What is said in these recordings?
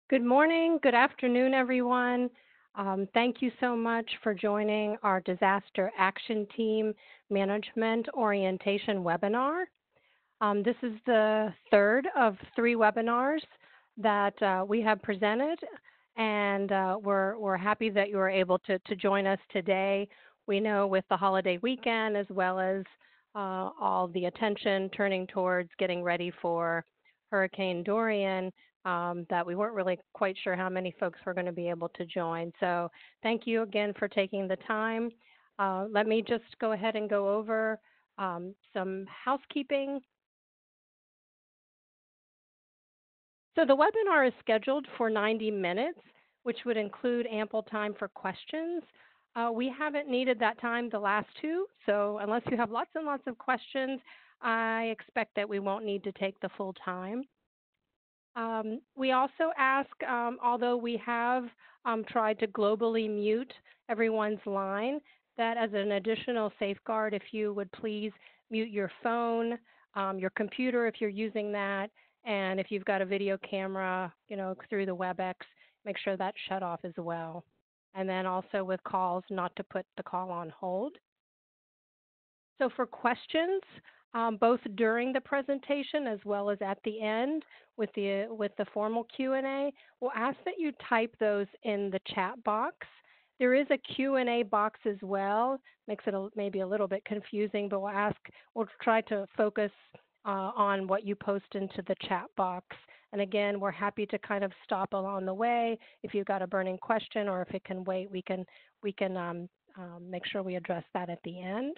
Good morning, good afternoon, everyone. Thank you so much for joining our Disaster Action Team Management Orientation webinar. This is the third of 3 webinars that we have presented, and we're happy that you were able to join us today. We know with the holiday weekend as well as all the attention turning towards getting ready for Hurricane Dorian, that we weren't really quite sure how many folks were going to be able to join. So thank you again for taking the time. Let me just go ahead and go over some housekeeping. So the webinar is scheduled for 90 minutes, which would include ample time for questions. We haven't needed that time the last 2, so unless you have lots and lots of questions, I expect that we won't need to take the full time. We also ask, although we have tried to globally mute everyone's line, that as an additional safeguard, if you would please mute your phone, your computer if you're using that, and if you've got a video camera, through the WebEx, make sure that's shut off as well. And then also with calls, not to put the call on hold. So for questions, both during the presentation as well as at the end with the formal Q&A, we'll ask that you type those in the chat box. There is a Q&A box as well. Makes it maybe a little bit confusing, but we'll try to focus on what you post into the chat box. And again, we're happy to kind of stop along the way. If you've got a burning question or if it can wait, we can make sure we address that at the end.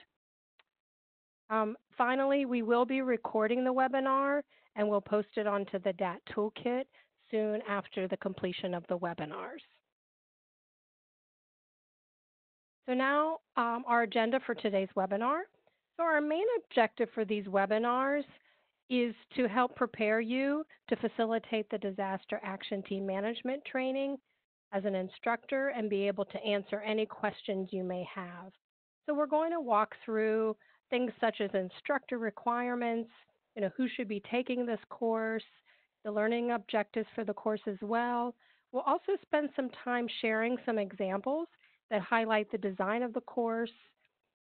Finally, we will be recording the webinar and we'll post it onto the DAT Toolkit soon after the completion of the webinars. So now our agenda for today's webinar. So our main objective for these webinars is to help prepare you to facilitate the Disaster Action Team Management training as an instructor and be able to answer any questions you may have. So we're going to walk through things such as instructor requirements, who should be taking this course, the learning objectives for the course as well. We'll also spend some time sharing some examples that highlight the design of the course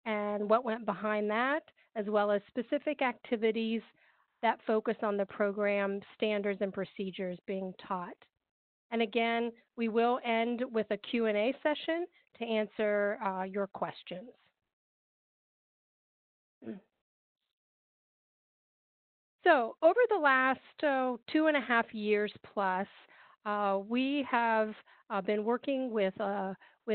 and what went behind that, as well as specific activities that focus on the program standards and procedures being taught. And again, we will end with a Q&A session to answer your questions. So over the last 2.5 years plus, we have been working with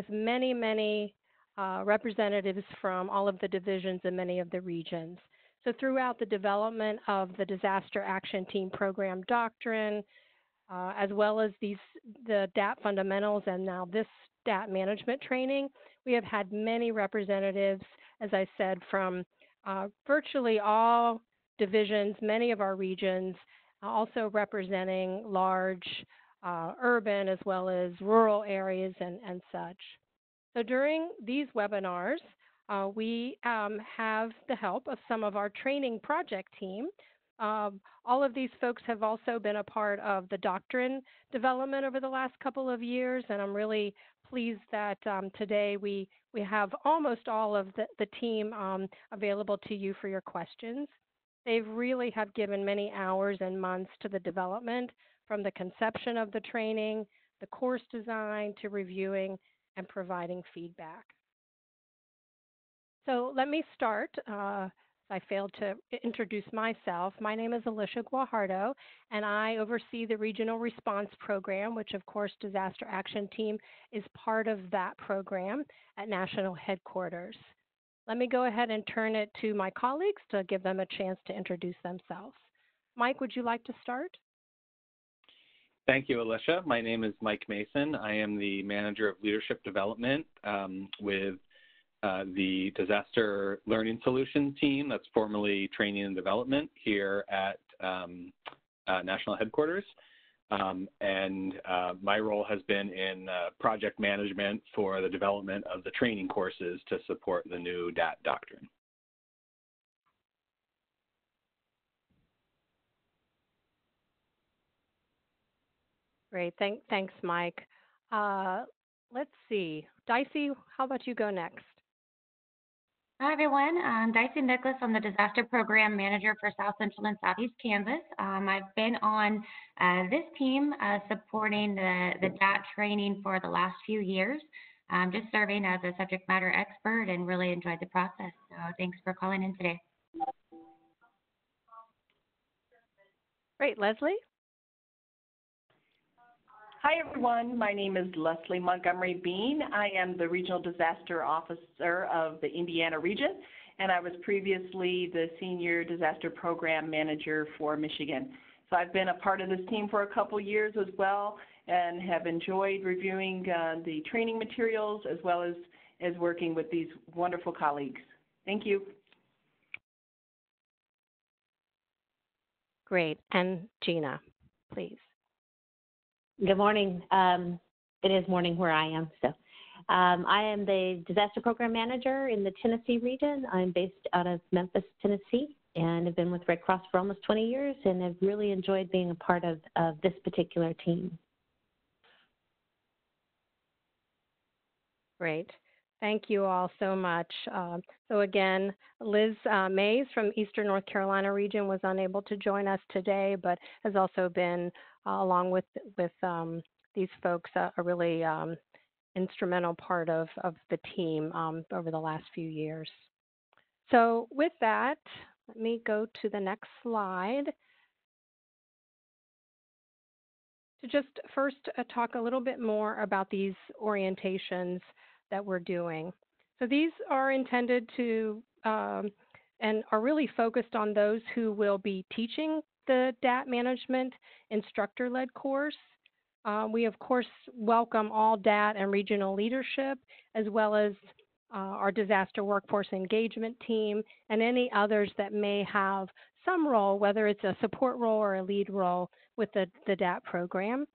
many representatives from all of the divisions and many of the regions. So throughout the development of the Disaster Action Team Program doctrine, as well as the DAT fundamentals and now this DAT management training, we have had many representatives, as I said, from virtually all divisions, many of our regions, also representing large urban as well as rural areas and such. So during these webinars, we have the help of some of our training project team. All of these folks have also been a part of the doctrine development over the last couple of years, and I'm really pleased that today we have almost all of the team available to you for your questions. They really have given many hours and months to the development, from the conception of the training, the course design, to reviewing and providing feedback. So let me start. I failed to introduce myself. My name is Alicia Guajardo, and I oversee the Regional Response Program, which of course Disaster Action Team is part of that program at National Headquarters. Let me go ahead and turn it to my colleagues to give them a chance to introduce themselves. Mike, would you like to start? Thank you, Alicia. My name is Mike Mason. I am the Manager of Leadership Development with the Disaster Learning Solutions team, that's formerly Training and Development here at National Headquarters. My role has been in project management for the development of the training courses to support the new DAT doctrine. Great. Thanks, Mike. Uh, let's see. Dicey, how about you go next? Hi, everyone. I'm Dicey Nicholas. I'm the Disaster Program Manager for South Central and Southeast Kansas. I've been on this team supporting the DAT training for the last few years, just serving as a subject matter expert and really enjoyed the process. So thanks for calling in today. Great. Leslie? Hi, everyone. My name is Leslie Montgomery Bean. I am the Regional Disaster Officer of the Indiana region, and I was previously the Senior Disaster Program Manager for Michigan. So I've been a part of this team for a couple years as well and have enjoyed reviewing the training materials as well as working with these wonderful colleagues. Thank you. Great. And Gina, please. Good morning. It is morning where I am. So I am the Disaster Program Manager in the Tennessee region. I'm based out of Memphis, Tennessee, and have been with Red Cross for almost 20 years and have really enjoyed being a part of this particular team. Great. Thank you all so much. So again, Liz Mays from Eastern North Carolina region was unable to join us today, but has also been, along with these folks, a really instrumental part of the team over the last few years. So with that, let me go to the next slide to just first talk a little bit more about these orientations that we're doing. So these are intended to and are really focused on those who will be teaching the DAT management instructor-led course. We, of course, welcome all DAT and regional leadership, as well as our disaster workforce engagement team and any others that may have some role, whether it's a support role or a lead role with the DAT program.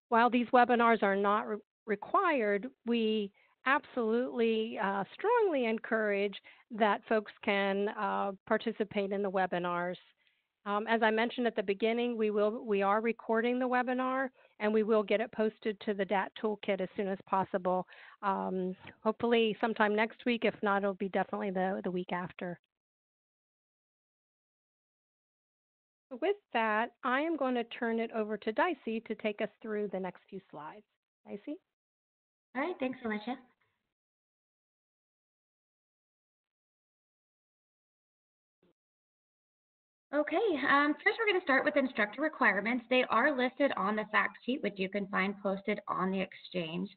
While these webinars are not required, we absolutely strongly encourage that folks can participate in the webinars. As I mentioned at the beginning, we are recording the webinar, and we will get it posted to the DAT Toolkit as soon as possible. Hopefully sometime next week. If not, it'll be definitely the week after. With that, I am going to turn it over to Dicey to take us through the next few slides. Dicey? All right, thanks, Alicia. Okay, first we're going to start with instructor requirements. They are listed on the fact sheet, which you can find posted on the Exchange.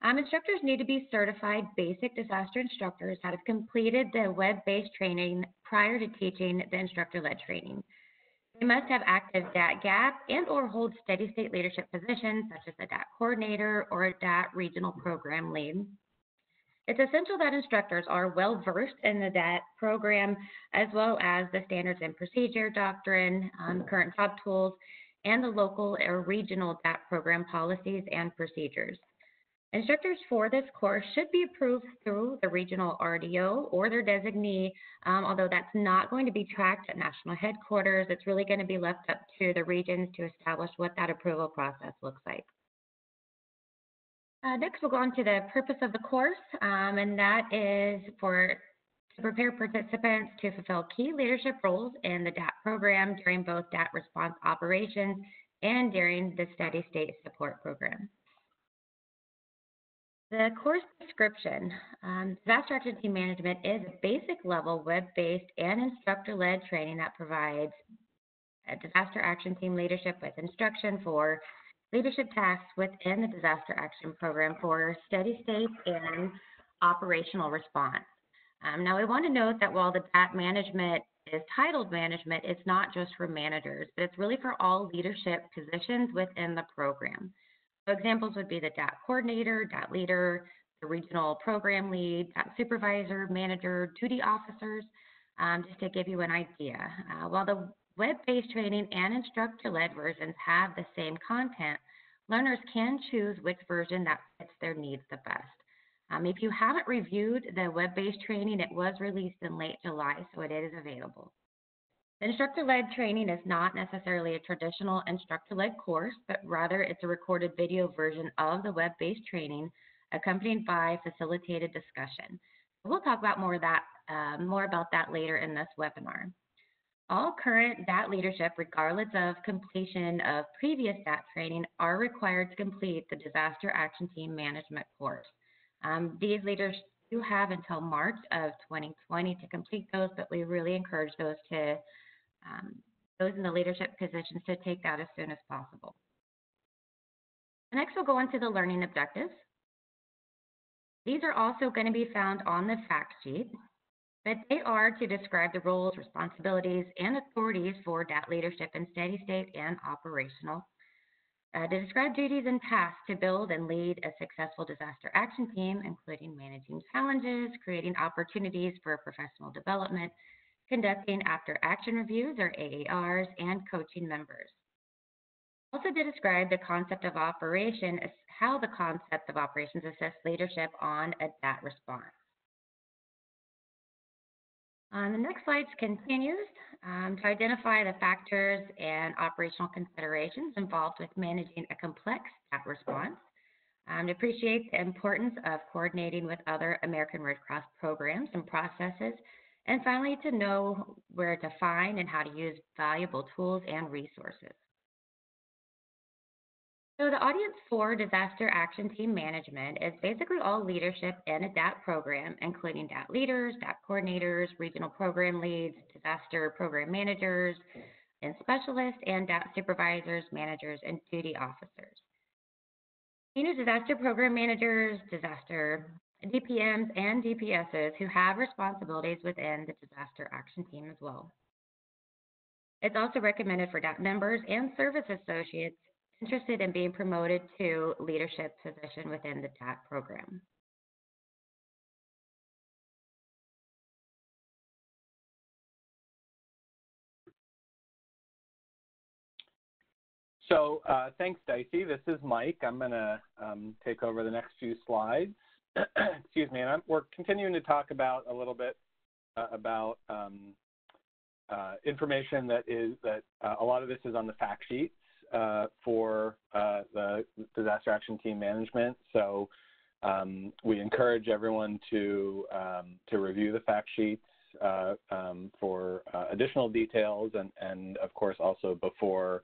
Instructors need to be certified basic disaster instructors that have completed the web-based training prior to teaching the instructor-led training. They must have active DAT gap and or hold steady state leadership positions such as a DAT coordinator or a DAT regional program lead. It's essential that instructors are well versed in the DAT program as well as the standards and procedure doctrine, current job tools, and the local or regional DAT program policies and procedures. Instructors for this course should be approved through the regional RDO or their designee, although that's not going to be tracked at national headquarters. It's really going to be left up to the regions to establish what that approval process looks like. Next, we'll go on to the purpose of the course, and that is to prepare participants to fulfill key leadership roles in the DAT program during both DAT response operations and during the steady state support program. The course description, disaster action team management is a basic level web-based and instructor-led training that provides a disaster action team leadership with instruction for leadership tasks within the disaster action program for steady state and operational response. Now, we want to note that while the DAT management is titled management, it's not just for managers, but it's really for all leadership positions within the program. So examples would be the DAT coordinator, DAT leader, the regional program lead, DAT supervisor, manager, duty officers, just to give you an idea. While the web-based training and instructor-led versions have the same content, learners can choose which version that fits their needs the best. If you haven't reviewed the web-based training, it was released in late July, so it is available. Instructor-led training is not necessarily a traditional instructor-led course, but rather it's a recorded video version of the web-based training accompanied by facilitated discussion. We'll talk about more about that later in this webinar. All current DAT leadership, regardless of completion of previous DAT training, are required to complete the Disaster Action Team Management course. These leaders do have until March of 2020 to complete those, but we really encourage those in the leadership positions to take that as soon as possible. Next, we'll go into the learning objectives. These are also going to be found on the fact sheet, but they are to describe the roles, responsibilities, and authorities for DAT leadership in steady state and operational, to describe duties and tasks to build and lead a successful disaster action team, including managing challenges, creating opportunities for professional development, conducting after-action reviews, or AARs, and coaching members. Also to describe the concept of operation, how the concept of operations assists leadership on a DAT response. The next slide continues to identify the factors and operational considerations involved with managing a complex DAT response, to appreciate the importance of coordinating with other American Red Cross programs and processes, and finally, to know where to find and how to use valuable tools and resources. So the audience for Disaster Action Team Management is basically all leadership in a DAT program, including DAT leaders, DAT coordinators, regional program leads, disaster program managers, and specialists, and DAT supervisors, managers, and duty officers. Senior disaster program managers, disaster DPMs, and DPSs who have responsibilities within the disaster action team as well. It's also recommended for DAT members and service associates interested in being promoted to leadership position within the DAT program. So thanks, Dicey. This is Mike. I'm going to take over the next few slides. Excuse me. And we're continuing to talk about a little bit about information that a lot of this is on the fact sheets for the Disaster Action Team Management. So we encourage everyone to review the fact sheets for additional details, and of course also before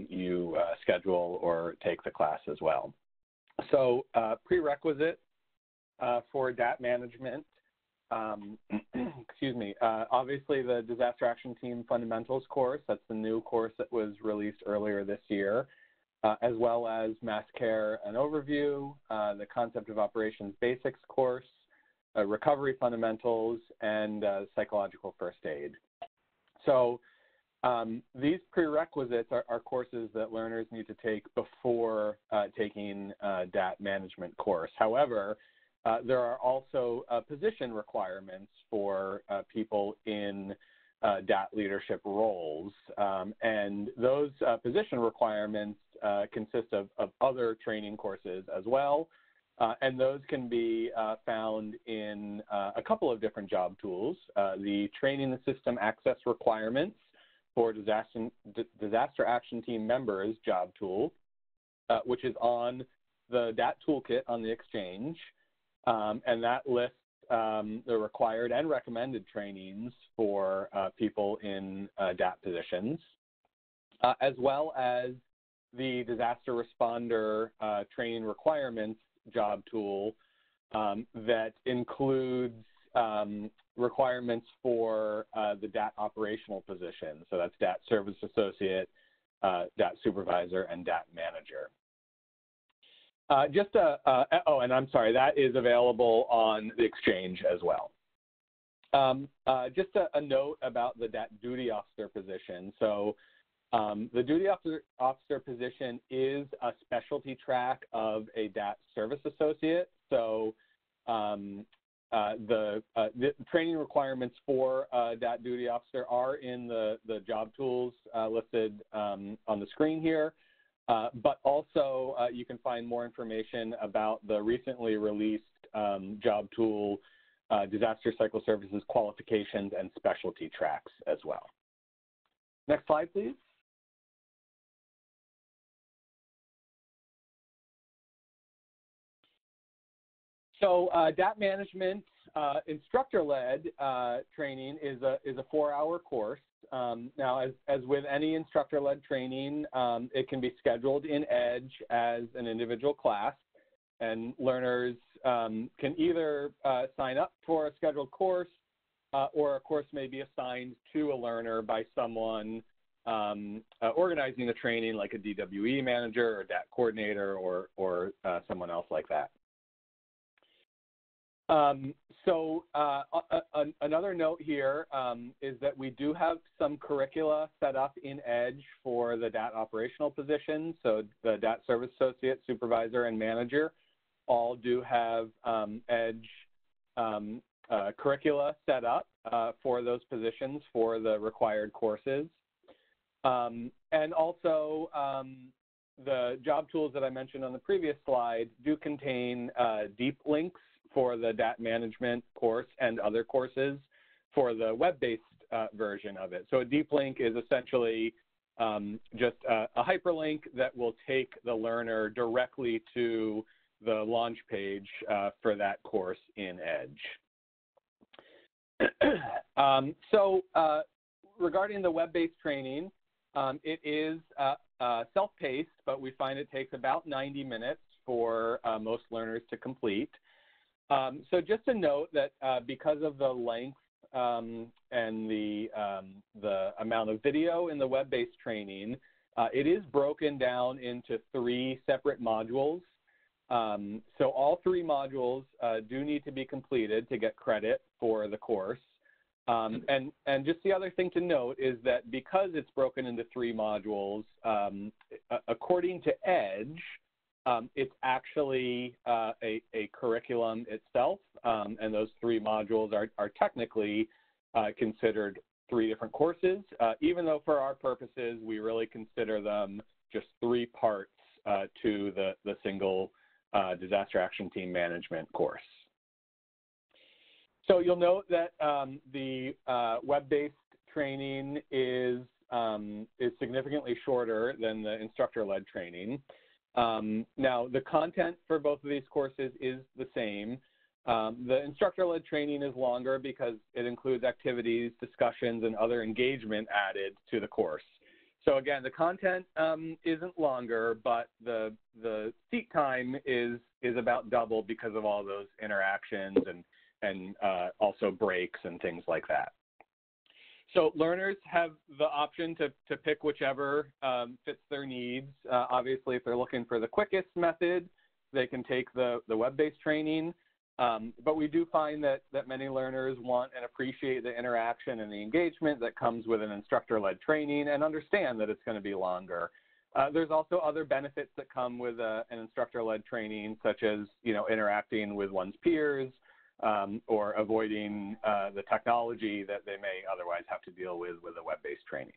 you schedule or take the class as well. So prerequisite for DAT management, excuse me, obviously the Disaster Action Team Fundamentals course, that's the new course that was released earlier this year, as well as Mass Care and Overview, the Concept of Operations Basics course, Recovery Fundamentals, and Psychological First Aid. So these prerequisites are courses that learners need to take before taking a DAT management course. However, there are also position requirements for people in DAT leadership roles, and those position requirements consist of other training courses as well, and those can be found in a couple of different job tools. The Training the System Access Requirements for Disaster Action Team Members job tool, which is on the DAT Toolkit on the Exchange, and that lists the required and recommended trainings for people in DAT positions, as well as the Disaster Responder Training Requirements job tool that includes requirements for the DAT operational position. So that's DAT Service Associate, DAT Supervisor, and DAT Manager. Oh, and I'm sorry, that is available on the Exchange as well. Just a note about the DAT Duty Officer position. So the Duty Officer position is a specialty track of a DAT Service Associate. So the training requirements for DAT Duty Officer are in the job tools listed on the screen here. But also you can find more information about the recently released job tool, Disaster Cycle Services Qualifications and Specialty Tracks as well. Next slide, please. So DAT management instructor-led training is a 4-hour course. Now, as with any instructor-led training, it can be scheduled in EDGE as an individual class, and learners can either sign up for a scheduled course or a course may be assigned to a learner by someone organizing the training, like a DWE manager or DAT coordinator or someone else like that. Another note here is that we do have some curricula set up in EDGE for the DAT operational positions. So the DAT service associate, supervisor, and manager all do have EDGE curricula set up for those positions for the required courses. And also, the job tools that I mentioned on the previous slide do contain deep links for the DAT management course and other courses for the web-based version of it. So a deep link is essentially just a hyperlink that will take the learner directly to the launch page for that course in EDGE. Regarding the web-based training, it is self-paced, but we find it takes about 90 minutes for most learners to complete. So just to note that because of the length and the amount of video in the web-based training, it is broken down into 3 separate modules. So all 3 modules do need to be completed to get credit for the course. And just the other thing to note is that because it's broken into 3 modules, according to EDGE, it's actually a curriculum itself, and those 3 modules are technically considered 3 different courses, even though for our purposes, we really consider them just 3 parts to the single disaster action team management course. So you'll note that the web-based training is significantly shorter than the instructor-led training. Now, the content for both of these courses is the same. The instructor-led training is longer because it includes activities, discussions, and other engagement added to the course. So again, the content isn't longer, but the seat time is about double because of all those interactions and also breaks and things like that. So learners have the option to pick whichever fits their needs. Obviously, if they're looking for the quickest method, they can take the web-based training. But we do find that many learners want and appreciate the interaction and the engagement that comes with an instructor-led training and understand that it's going to be longer. There's also other benefits that come with an instructor-led training, such as interacting with one's peers, or avoiding the technology that they may otherwise have to deal with a web-based training.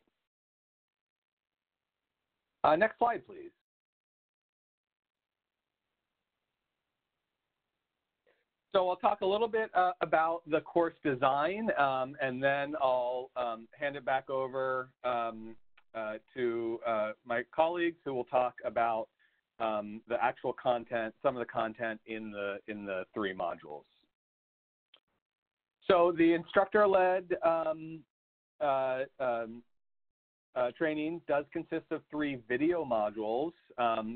Next slide, please. So I'll talk a little bit about the course design, and then I'll hand it back over to my colleagues who will talk about the actual content, some of the content in the 3 modules. So the instructor-led training does consist of 3 video modules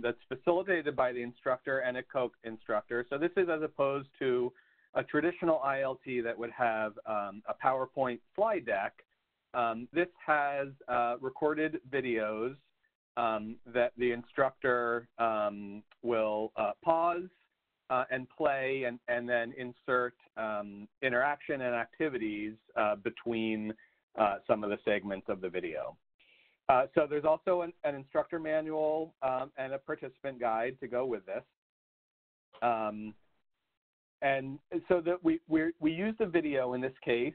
that's facilitated by the instructor and a co-instructor. So this is as opposed to a traditional ILT that would have a PowerPoint slide deck. This has recorded videos that the instructor will pause and play and then insert interaction and activities between some of the segments of the video. So there's also an instructor manual and a participant guide to go with this. And so that we use the video in this case.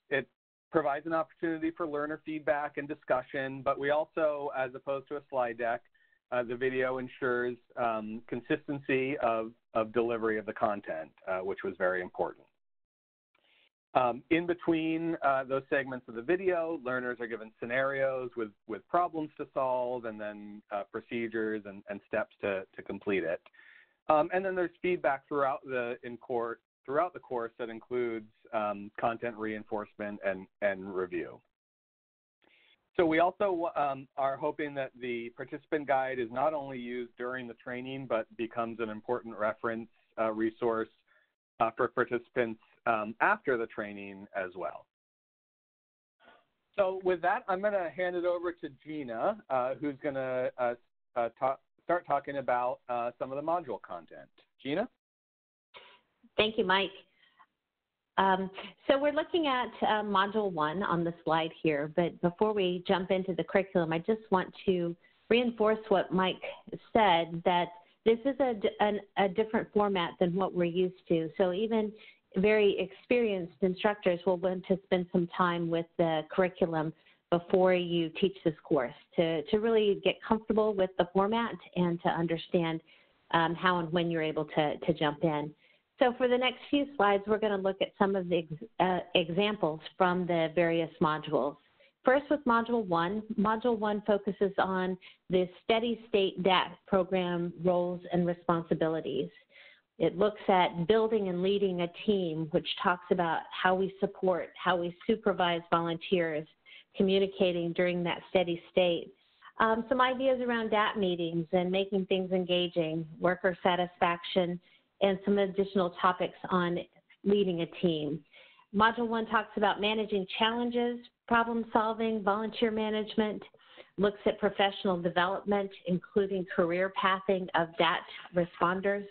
It provides an opportunity for learner feedback and discussion, but we also, as opposed to a slide deck, the video ensures consistency of delivery of the content, which was very important. In between those segments of the video, learners are given scenarios with problems to solve, and then procedures and steps to complete it. And then there's feedback throughout the course that includes content reinforcement and review. So we also are hoping that the participant guide is not only used during the training, but becomes an important reference resource for participants after the training as well. So with that, I'm going to hand it over to Gina, who's going to start talking about some of the module content. Gina? Thank you, Mike. So we're looking at Module 1 on the slide here, but before we jump into the curriculum, I just want to reinforce what Mike said, that this is a different format than what we're used to. So even very experienced instructors will want to spend some time with the curriculum before you teach this course to really get comfortable with the format and to understand how and when you're able to jump in. So for the next few slides, we're going to look at some of the examples from the various modules. First with Module 1. Module 1 focuses on the steady state DAT program roles and responsibilities. It looks at building and leading a team, which talks about how we support, how we supervise volunteers, communicating during that steady state. Some ideas around DAT meetings and making things engaging, worker satisfaction, and some additional topics on leading a team. Module 1 talks about managing challenges, problem solving, volunteer management, looks at professional development, including career pathing of DAT responders.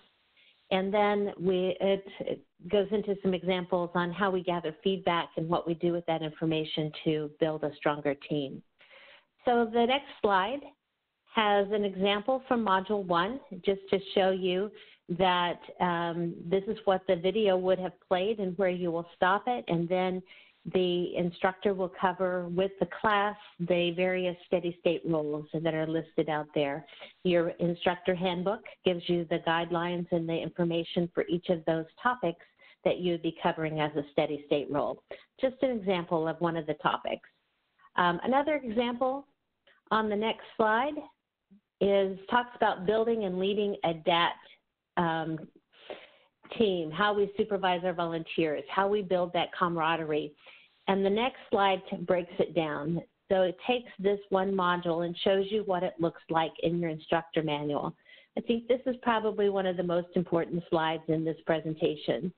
And then it goes into some examples on how we gather feedback and what we do with that information to build a stronger team. So the next slide has an example from Module 1, just to show you that this is what the video would have played and where you will stop it, and then the instructor will cover with the class the various steady state roles that are listed out there. Your instructor handbook gives you the guidelines and the information for each of those topics that you'd be covering as a steady state role. Just an example of one of the topics. Another example on the next slide talks about building and leading a DAT team, how we supervise our volunteers, how we build that camaraderie. And the next slide breaks it down. So it takes this one module and shows you what it looks like in your instructor manual. I think this is probably one of the most important slides in this presentation.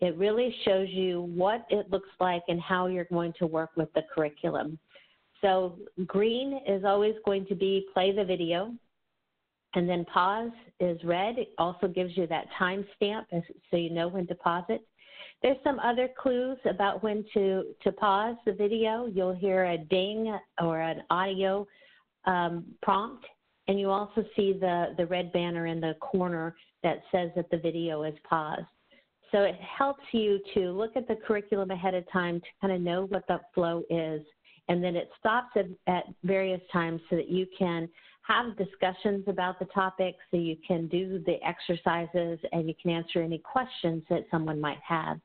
It really shows you what it looks like and how you're going to work with the curriculum. So green is always going to be play the video, and then pause is red. It also gives you that time stamp so you know when to pause it. There's some other clues about when to pause the video. You'll hear a ding or an audio prompt, and you also see the red banner in the corner that says that the video is paused. So it helps you to look at the curriculum ahead of time to kind of know what the flow is, and then it stops at various times so that you can have discussions about the topic, so you can do the exercises and you can answer any questions that someone might have.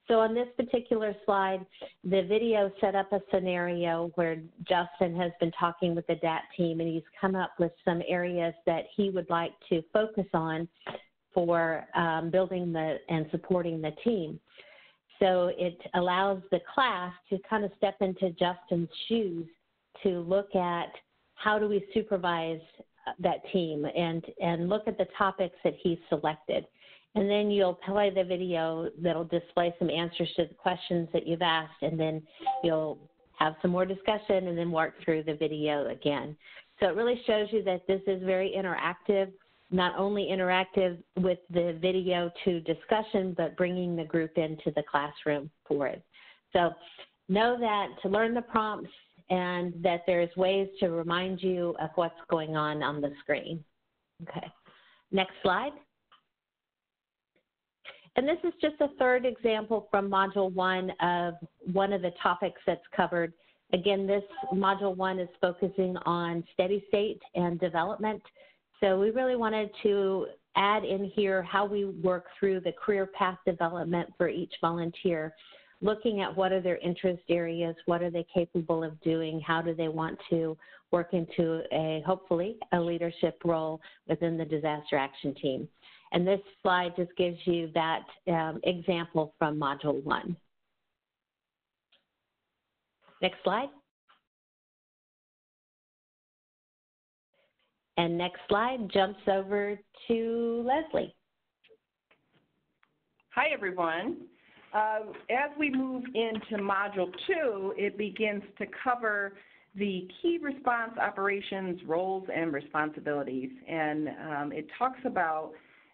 So on this particular slide, the video set up a scenario where Justin has been talking with the DAT team, and he's come up with some areas that he would like to focus on for building and supporting the team. So it allows the class to kind of step into Justin's shoes to look at how do we supervise that team and look at the topics that he's selected. And then you'll play the video that'll display some answers to the questions that you've asked, and then you'll have some more discussion and then work through the video again. So it really shows you that this is very interactive, not only interactive with the video to discussion, but bringing the group into the classroom for it. So know that to learn the prompts and that there's ways to remind you of what's going on the screen. Okay, next slide. And this is just a third example from Module 1 of one of the topics that's covered. Again, this Module 1 is focusing on steady state and development. So we really wanted to add in here how we work through the career path development for each volunteer. looking at what are their interest areas, what are they capable of doing, how do they want to work into hopefully a leadership role within the disaster action team. And this slide just gives you that example from Module 1. Next slide. And next slide jumps over to Leslie. Hi, everyone. As we move into Module 2, it begins to cover the key response operations, roles, and responsibilities. And it talks about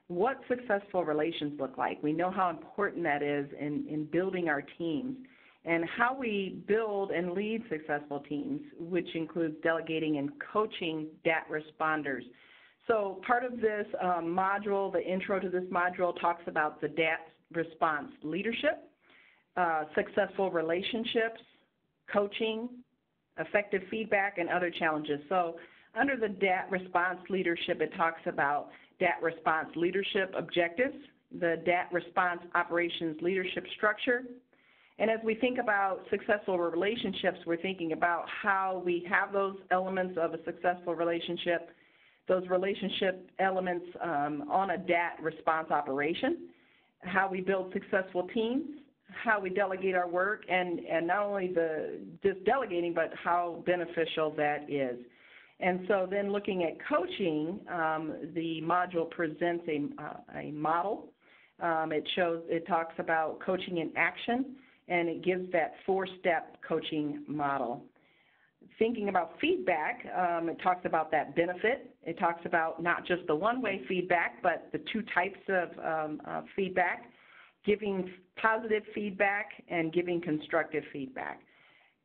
what successful relations look like. We know how important that is in building our teams, and how we build and lead successful teams, which includes delegating and coaching DAT responders. So part of this module, the intro to this module, talks about the DAT response leadership, successful relationships, coaching, effective feedback, and other challenges. So under the DAT response leadership, it talks about DAT response leadership objectives, the DAT response operations leadership structure. And as we think about successful relationships, we're thinking about how we have those elements of a successful relationship, those relationship elements on a DAT response operation, how we build successful teams, how we delegate our work, and not only just delegating, but how beneficial that is. And so then looking at coaching, the module presents a model. It talks about coaching in action, and it gives that 4-step coaching model. Thinking about feedback, it talks about that benefit. It talks about not just the one-way feedback, but the 2 types of feedback, giving positive feedback and giving constructive feedback.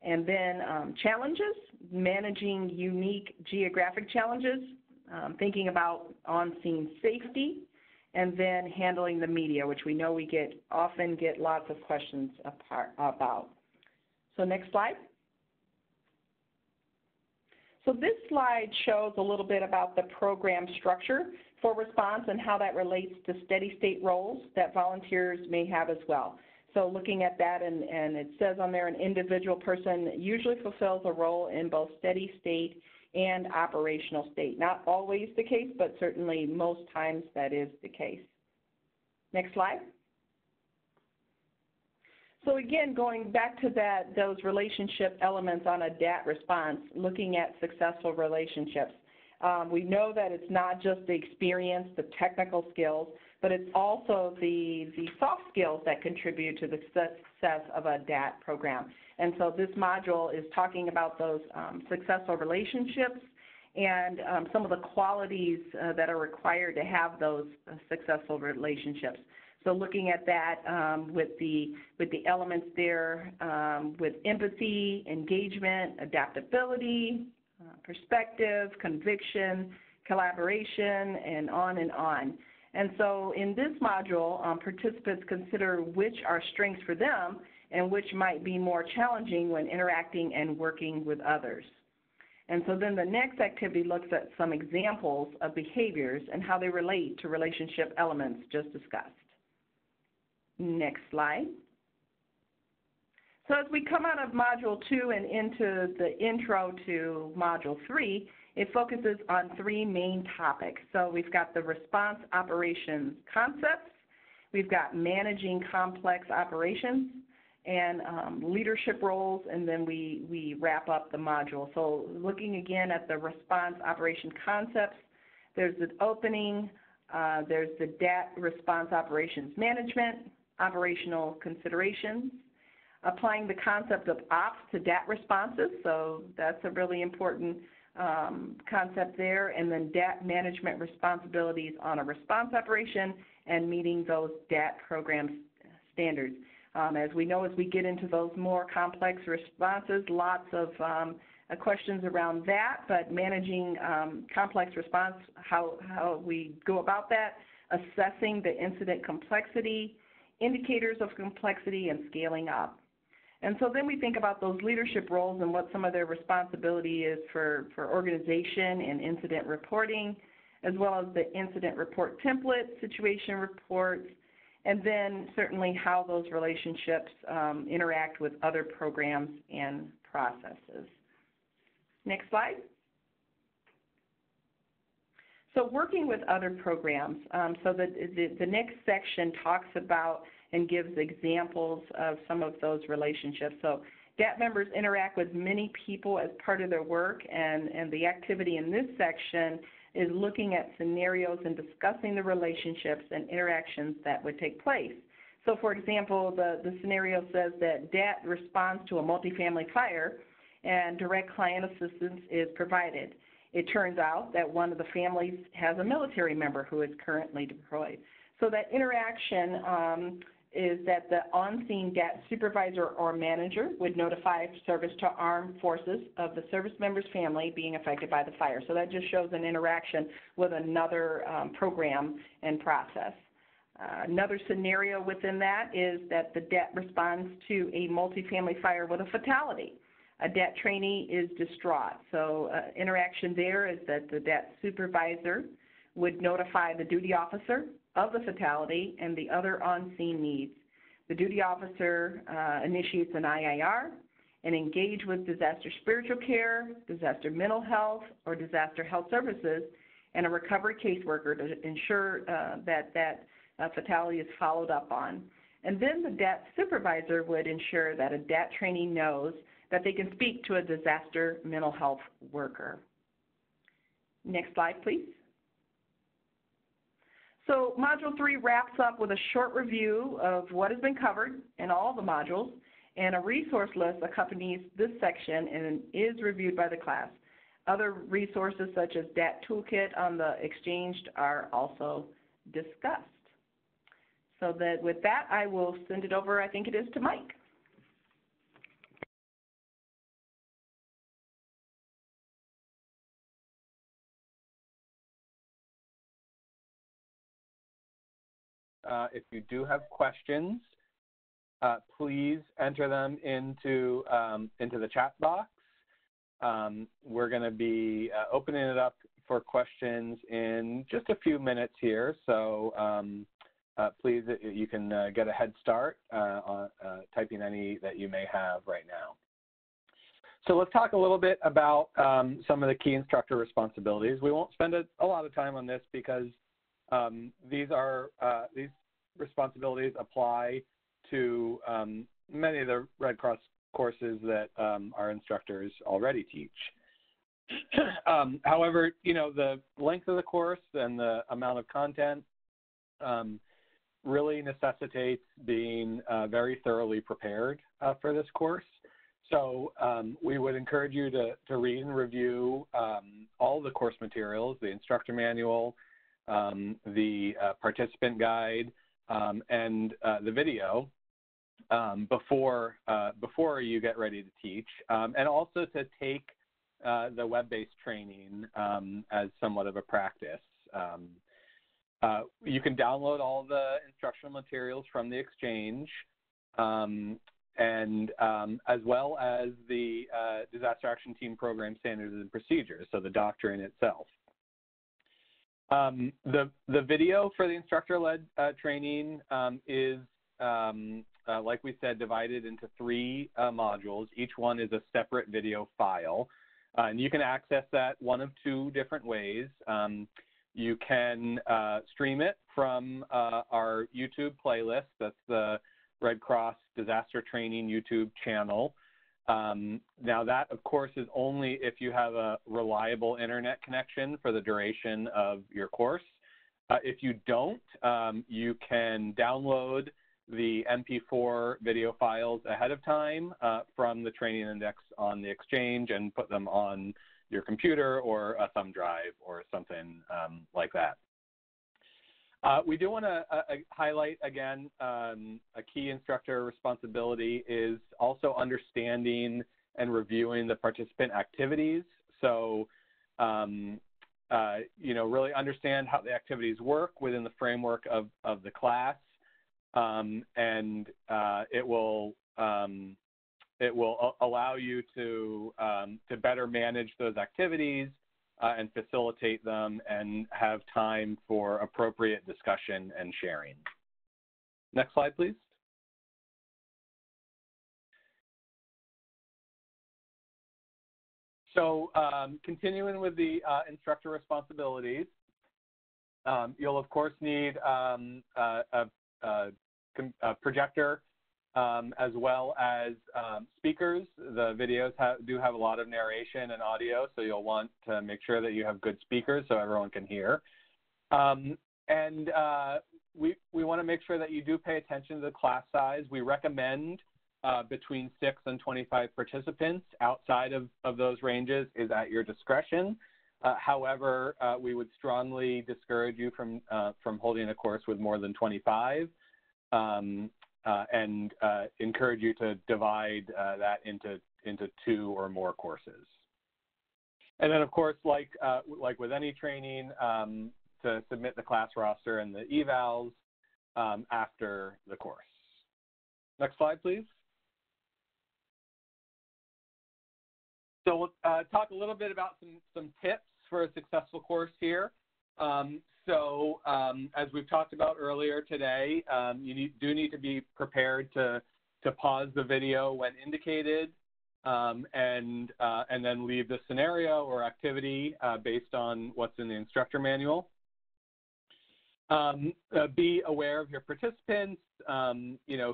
And then challenges, managing unique geographic challenges, thinking about on-scene safety, and then handling the media, which we know we often get lots of questions about. So next slide. So this slide shows a little bit about the program structure for response and how that relates to steady state roles that volunteers may have as well. So looking at that, and it says on there, an individual person usually fulfills a role in both steady state and operational state. Not always the case, but certainly most times that is the case. Next slide. So again, going back to those relationship elements on a DAT response, looking at successful relationships. We know that it's not just the experience, the technical skills, but it's also the soft skills that contribute to the success of a DAT program. And so this module is talking about those successful relationships and some of the qualities that are required to have those successful relationships. So looking at that with the elements there with empathy, engagement, adaptability, perspective, conviction, collaboration, and on and on. And so in this module, participants consider which are strengths for them and which might be more challenging when interacting and working with others. And so then the next activity looks at some examples of behaviors and how they relate to relationship elements just discussed. Next slide. So as we come out of Module 2 and into the intro to Module 3, it focuses on 3 main topics. So we've got the response operations concepts, we've got managing complex operations, and leadership roles, and then we wrap up the module. So looking again at the response operation concepts, there's the opening, there's the DAT response operations management, operational considerations, applying the concept of ops to DAT responses, so that's a really important concept there, and then DAT management responsibilities on a response operation and meeting those DAT program standards. As we know, as we get into those more complex responses, lots of questions around that, but managing complex response, how we go about that, assessing the incident complexity, indicators of complexity, and scaling up. And so then we think about those leadership roles and what some of their responsibility is for organization and incident reporting, as well as the incident report template, situation reports, and then certainly how those relationships interact with other programs and processes. Next slide. So working with other programs, so the next section talks about and gives examples of some of those relationships. So DAT members interact with many people as part of their work, and the activity in this section is looking at scenarios and discussing the relationships and interactions that would take place. So for example, the scenario says that DAT responds to a multifamily fire and direct client assistance is provided. It turns out that one of the families has a military member who is currently deployed. So that interaction is that the on-scene DAT supervisor or manager would notify service to armed forces of the service member's family being affected by the fire. So that just shows an interaction with another program and process. Another scenario within that is that the DAT responds to a multifamily fire with a fatality. A DAT trainee is distraught. So interaction there is that the DAT supervisor would notify the duty officer of the fatality and the other on-scene needs. The duty officer initiates an IIR and engage with disaster spiritual care, disaster mental health, or disaster health services, and a recovery caseworker to ensure that fatality is followed up on. And then the DAT supervisor would ensure that a DAT trainee knows that they can speak to a disaster mental health worker. Next slide, please. So Module 3 wraps up with a short review of what has been covered in all the modules, and a resource list accompanies this section and is reviewed by the class. Other resources such as DAT Toolkit on the Exchange are also discussed. So that with that, I will send it over, I think it is, to Mike. If you do have questions, please enter them into the chat box. We're going to be opening it up for questions in just a few minutes here, so please, you can get a head start on typing any that you may have right now. So let's talk a little bit about some of the key instructor responsibilities. We won't spend a lot of time on this because these responsibilities apply to many of the Red Cross courses that our instructors already teach. However, you know, the length of the course and the amount of content really necessitates being very thoroughly prepared for this course. So we would encourage you to read and review all the course materials, the Instructor Manual, the participant guide, and the video before you get ready to teach, and also to take the web-based training as somewhat of a practice. You can download all the instructional materials from the Exchange, and as well as the Disaster Action Team Program Standards and Procedures, so the doctrine itself. The video for the instructor-led training is, like we said, divided into 3 modules. Each one is a separate video file, and you can access that one of 2 different ways. You can stream it from our YouTube playlist. That's the Red Cross Disaster Training YouTube channel. Now that, of course, is only if you have a reliable internet connection for the duration of your course. If you don't, you can download the MP4 video files ahead of time from the training index on the Exchange and put them on your computer or a thumb drive or something like that. We do want to highlight again, a key instructor responsibility is also understanding and reviewing the participant activities. So, you know, really understand how the activities work within the framework of the class, and it will allow you to better manage those activities and facilitate them and have time for appropriate discussion and sharing. Next slide, please. So continuing with the instructor responsibilities, you'll of course need a projector as well as speakers. The videos do have a lot of narration and audio, so you'll want to make sure that you have good speakers so everyone can hear. We want to make sure that you do pay attention to the class size. We recommend between 6 and 25 participants. Outside of those ranges is at your discretion. However, we would strongly discourage you from holding a course with more than 25 and encourage you to divide that into 2 or more courses. And then, of course, like with any training, to submit the class roster and the evals after the course. Next slide, please. So we'll talk a little bit about some tips for a successful course here. As we've talked about earlier today, you do need to be prepared to pause the video when indicated and then leave the scenario or activity based on what's in the instructor manual. Be aware of your participants,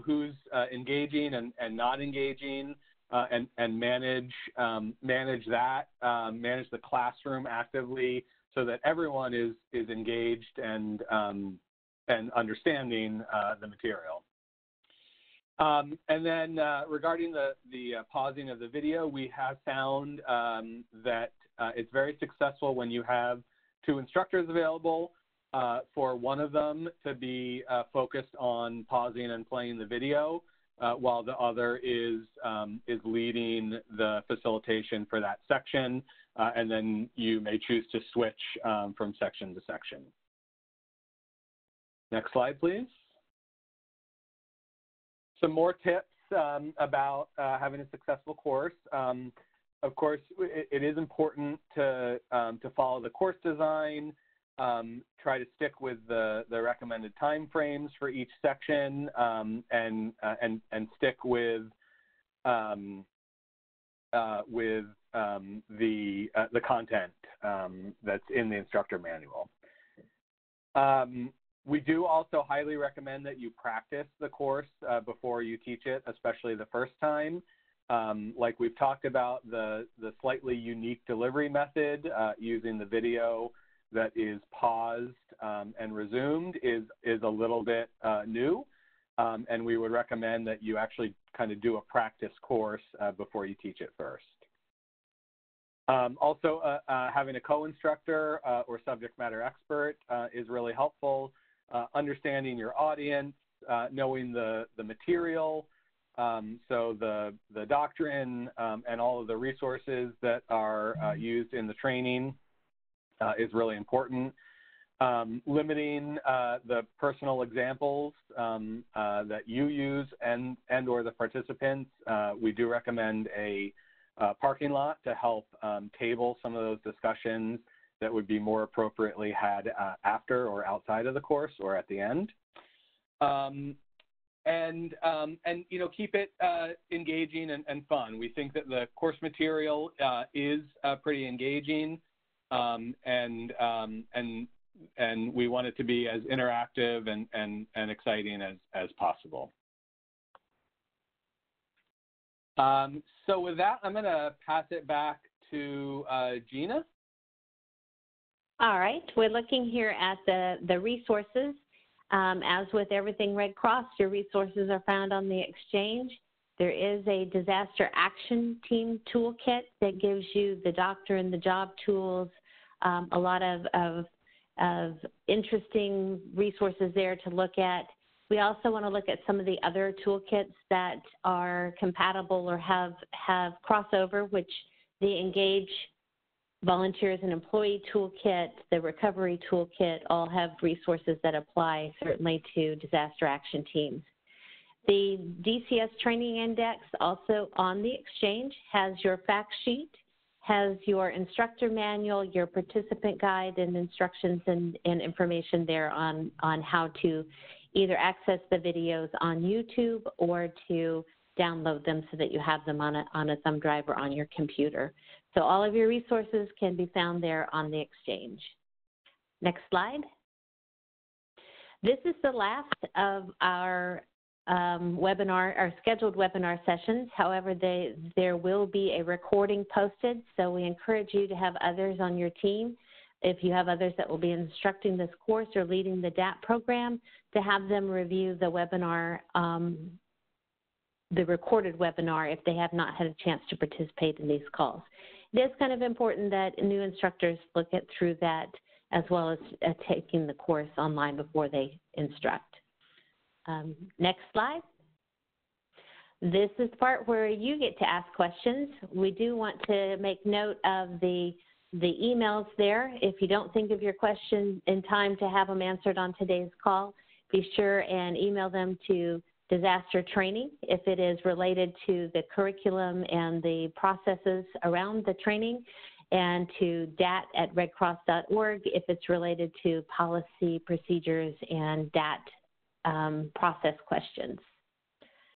who's engaging and not engaging, and manage that, manage the classroom actively so that everyone is engaged and understanding the material. And then regarding the pausing of the video, we have found that it's very successful when you have 2 instructors available for one of them to be focused on pausing and playing the video while the other is leading the facilitation for that section, and then you may choose to switch from section to section. Next slide, please. Some more tips about having a successful course. Of course, it is important to follow the course design. Try to stick with the recommended time frames for each section, and stick with the content that's in the instructor manual. We do also highly recommend that you practice the course before you teach it, especially the first time. Like we've talked about, the slightly unique delivery method using the video that is paused and resumed is a little bit new, and we would recommend that you actually kind of do a practice course before you teach it first. Also, having a co-instructor or subject matter expert is really helpful. Understanding your audience, knowing the material, so the doctrine and all of the resources that are used in the training is really important. Limiting the personal examples that you use and or the participants. We do recommend a parking lot to help table some of those discussions that would be more appropriately had after or outside of the course or at the end. Keep it engaging and fun. We think that the course material is pretty engaging, and we want it to be as interactive and exciting as possible. So with that, I'm going to pass it back to Gina. All right, we're looking here at the resources. As with everything Red Cross, your resources are found on the exchange. There is a disaster action team toolkit that gives you the doctrine, the job tools, a lot of interesting resources there to look at. We also want to look at some of the other toolkits that are compatible or have crossover, which the Engage Volunteers and Employee Toolkit, the Recovery Toolkit, all have resources that apply certainly to disaster action teams. The DCS Training Index, also on the exchange, has your fact sheet, has your instructor manual, your participant guide, and instructions and information there on how to either access the videos on YouTube or to download them so that you have them on a thumb drive or on your computer. So all of your resources can be found there on the Exchange. Next slide. This is the last of our our scheduled webinar sessions. However, there will be a recording posted, so we encourage you to have others on your team, if you have others that will be instructing this course or leading the DAT program, to have them review the webinar, the recorded webinar, if they have not had a chance to participate in these calls. It is kind of important that new instructors look through that, as well as taking the course online before they instruct. Next slide. This is the part where you get to ask questions. We do want to make note of the emails there. If you don't think of your question in time to have them answered on today's call, be sure and email them to Disaster Training if it is related to the curriculum and the processes around the training, and to dat@redcross.org if it's related to policy, procedures, and DAT process questions.